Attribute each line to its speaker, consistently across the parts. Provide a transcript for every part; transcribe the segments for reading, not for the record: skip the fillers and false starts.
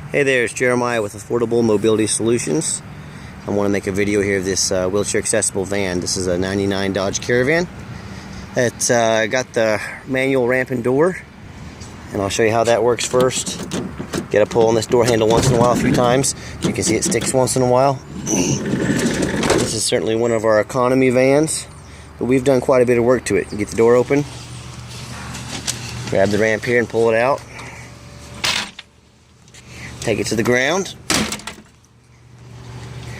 Speaker 1: Hey there, it's Jeremiah with Affordable Mobility Solutions. I want to make a video here of this wheelchair accessible van. This is a 99 Dodge Caravan. It's got the manual ramp and door, and I'll show you how that works first. Get a pull on this door handle once in a while, a few times. You can see it sticks once in a while. This is certainly one of our economy vans, but we've done quite a bit of work to it. You get the door open, grab the ramp here and pull it out. Take it to the ground.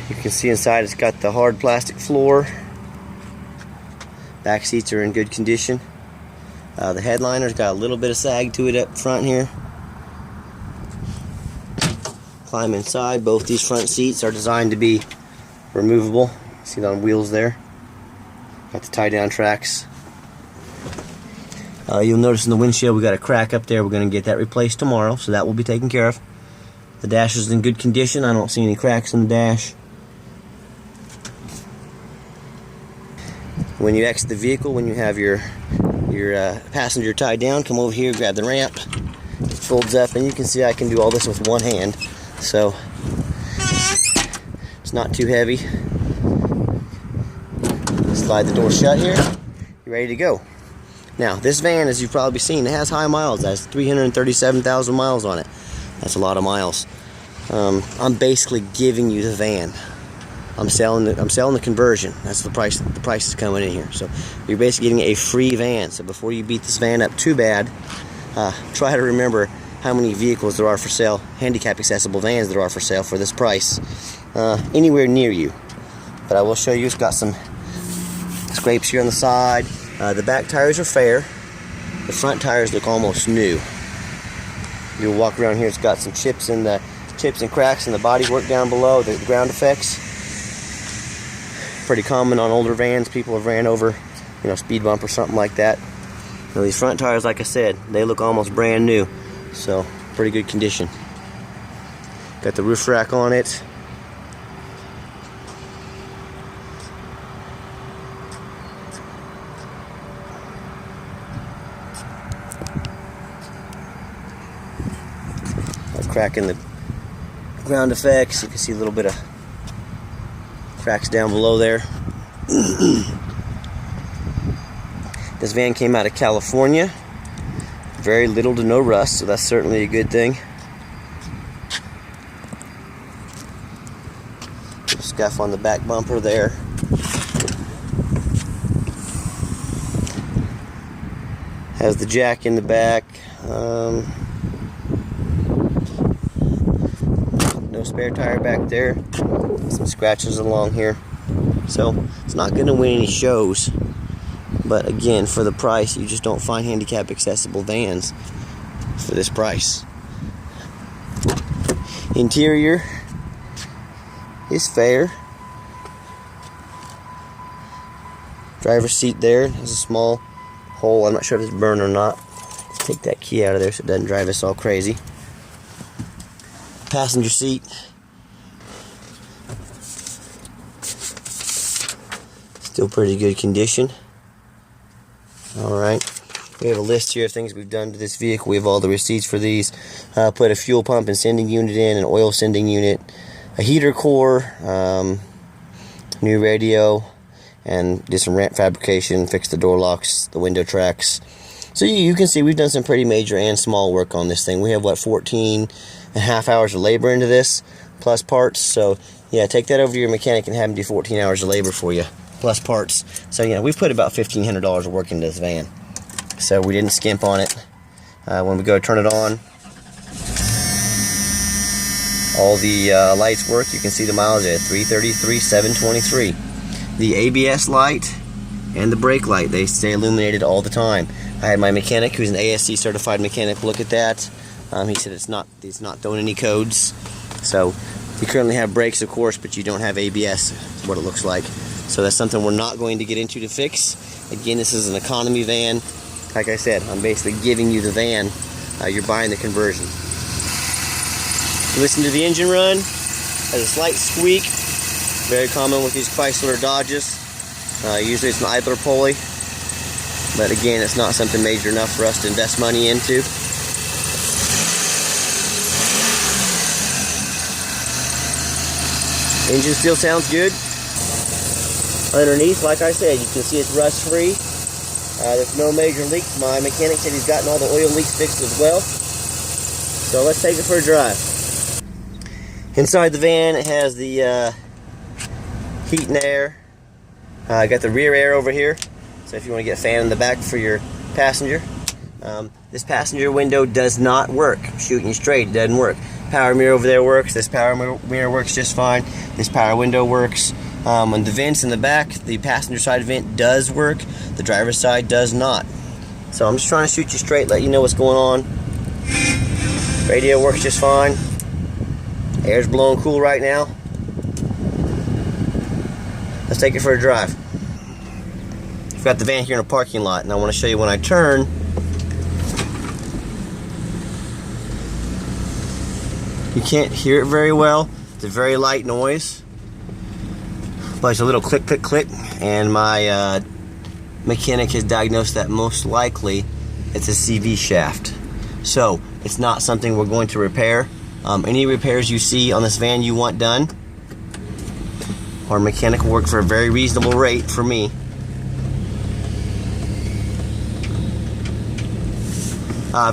Speaker 1: You can see inside it's got the hard plastic floor. Back seats are in good condition. The headliner's got a little bit of sag to it up front here. Climb inside. Both these front seats are designed to be removable. See it on wheels there. Got the tie down tracks. You'll notice in the windshield we got a crack up there. We're going to get that replaced tomorrow, so that will be taken care of. The dash is in good condition. I don't see any cracks in the dash. When you exit the vehicle, when you have your passenger tied down, come over here, grab the ramp. It folds up, and you can see I can do all this with one hand, so it's not too heavy. Slide the door shut here. You're ready to go. Now, this van, as you've probably seen, it has high miles. It has 337,000 miles on it. That's a lot of miles. I'm basically giving you the van. I'm selling the conversion. That's the price. The price is coming in here. So you're basically getting a free van. So before you beat this van up too bad, try to remember how many vehicles there are for sale, handicap accessible vans there are for sale for this price, anywhere near you. But I will show you. It's got some scrapes here on the side. The back tires are fair. The front tires look almost new. You'll walk around here, it's got some chips and cracks in the bodywork down below, the ground effects. Pretty common on older vans. People have ran over, speed bump or something like that. Now these front tires, like I said, they look almost brand new. So, pretty good condition. Got the roof rack on it. Crack in the ground effects. You can see a little bit of cracks down below there. This van came out of California. Very little to no rust, so that's certainly a good thing. Little scuff on the back bumper there. Has the jack in the back. No spare tire back there. Some scratches along here. So it's not going to win any shows. But again, for the price, you just don't find handicap accessible vans for this price. Interior is fair. Driver's seat there has a small hole. I'm not sure if it's burned or not. Let's take that key out of there so it doesn't drive us all crazy. Passenger seat. Still pretty good condition. Alright. We have a list here of things we've done to this vehicle. We have all the receipts for these. Put a fuel pump and sending unit in, an oil sending unit, a heater core, new radio, and did some ramp fabrication, fixed the door locks, the window tracks. So you can see we've done some pretty major and small work on this thing. We have, 14.5 hours of labor into this, plus parts. So, yeah, take that over to your mechanic and have him do 14 hours of labor for you, plus parts. So, we've put about $1,500 of work into this van. So we didn't skimp on it. When we go turn it on, all the lights work. You can see the mileage at 333,723. The ABS light and the brake light, they stay illuminated all the time. I had my mechanic, who's an ASC certified mechanic, look at that. He said it's not throwing any codes. So you currently have brakes, of course, but you don't have ABS, is what it looks like. So that's something we're not going to get into to fix. Again, this is an economy van. Like I said, I'm basically giving you the van. You're buying the conversion. Listen to the engine run. Has a slight squeak. Very common with these Chrysler Dodges. Usually it's an idler pulley. But again, it's not something major enough for us to invest money into. Engine still sounds good. Underneath, like I said, you can see it's rust free. There's no major leaks. My mechanic said he's gotten all the oil leaks fixed as well. So let's take it for a drive. Inside the van, it has the heat and air. I got the rear air over here, so if you want to get a fan in the back for your passenger. This passenger window does not work. I'm shooting you straight, it doesn't work. Power mirror over there works. This power mirror works just fine. This power window works. On the vents in the back, the passenger side vent does work. The driver's side does not. So I'm just trying to shoot you straight, let you know what's going on. Radio works just fine. Air's blowing cool right now. Let's take it for a drive. I've got the van here in a parking lot, and I want to show you when I turn. You can't hear it very well. It's a very light noise. But it's a little click, click, click. And my mechanic has diagnosed that most likely it's a CV shaft. So it's not something we're going to repair. Any repairs you see on this van you want done, our mechanic will work for a very reasonable rate for me.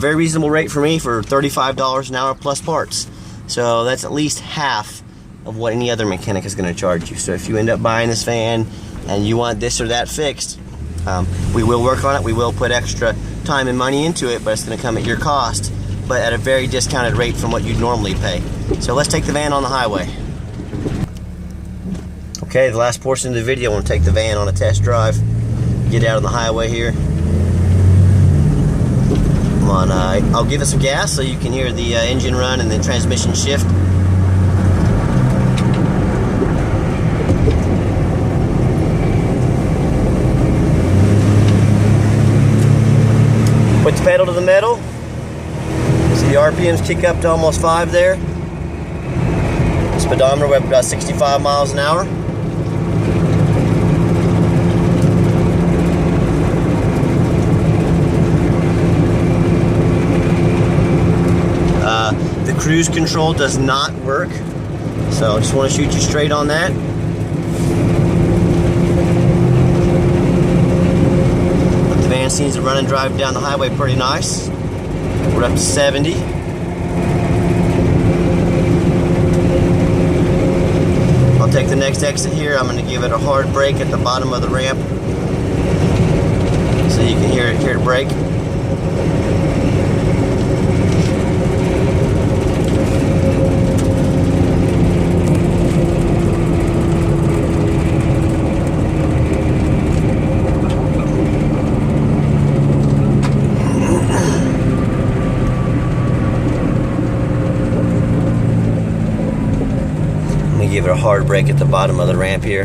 Speaker 1: Very reasonable rate for me for $35 an hour plus parts. So that's at least half of what any other mechanic is going to charge you. So if you end up buying this van and you want this or that fixed, we will work on it. We will put extra time and money into it, but it's going to come at your cost, but at a very discounted rate from what you'd normally pay. So let's take the van on the highway. Okay, the last portion of the video, I want to take the van on a test drive. Get out on the highway here. Come on, I'll give it some gas so you can hear the engine run and the transmission shift. Put the pedal to the metal. See the RPMs kick up to almost 5 there. Speedometer, we're up about 65 miles an hour. The cruise control does not work, so I just want to shoot you straight on that. But the van seems to run and drive down the highway pretty nice. We're up to 70. I'll take the next exit here. I'm going to give it a hard brake at the bottom of the ramp so you can hear it brake. Give it a hard brake at the bottom of the ramp here.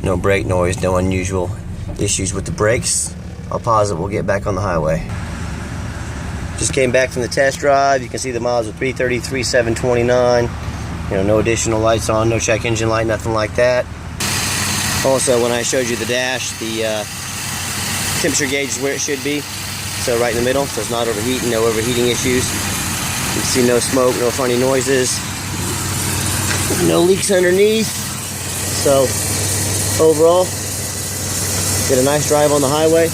Speaker 1: No brake noise, no unusual issues with the brakes. I'll pause it, we'll get back on the highway. Just came back from the test drive. You can see the miles are 333, 729. You know, no additional lights on, no check engine light, nothing like that. Also, when I showed you the dash, the temperature gauge is where it should be. So right in the middle, so it's not overheating, no overheating issues. You can see no smoke, no funny noises, no leaks underneath. So overall, get a nice drive on the highway.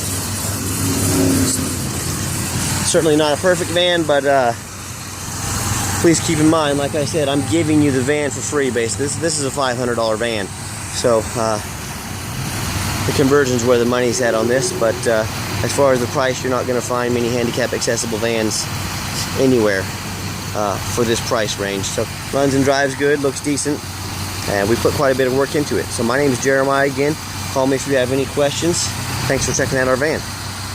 Speaker 1: Certainly not a perfect van, but please keep in mind, like I said, I'm giving you the van for free. Basically, this is a $500 van. So the conversion's where the money's at on this. But as far as the price, you're not going to find many handicap accessible vans anywhere for this price range. So runs and drives good, looks decent, and we put quite a bit of work into it. So my name is Jeremiah again. Call me if you have any questions. Thanks for checking out our van.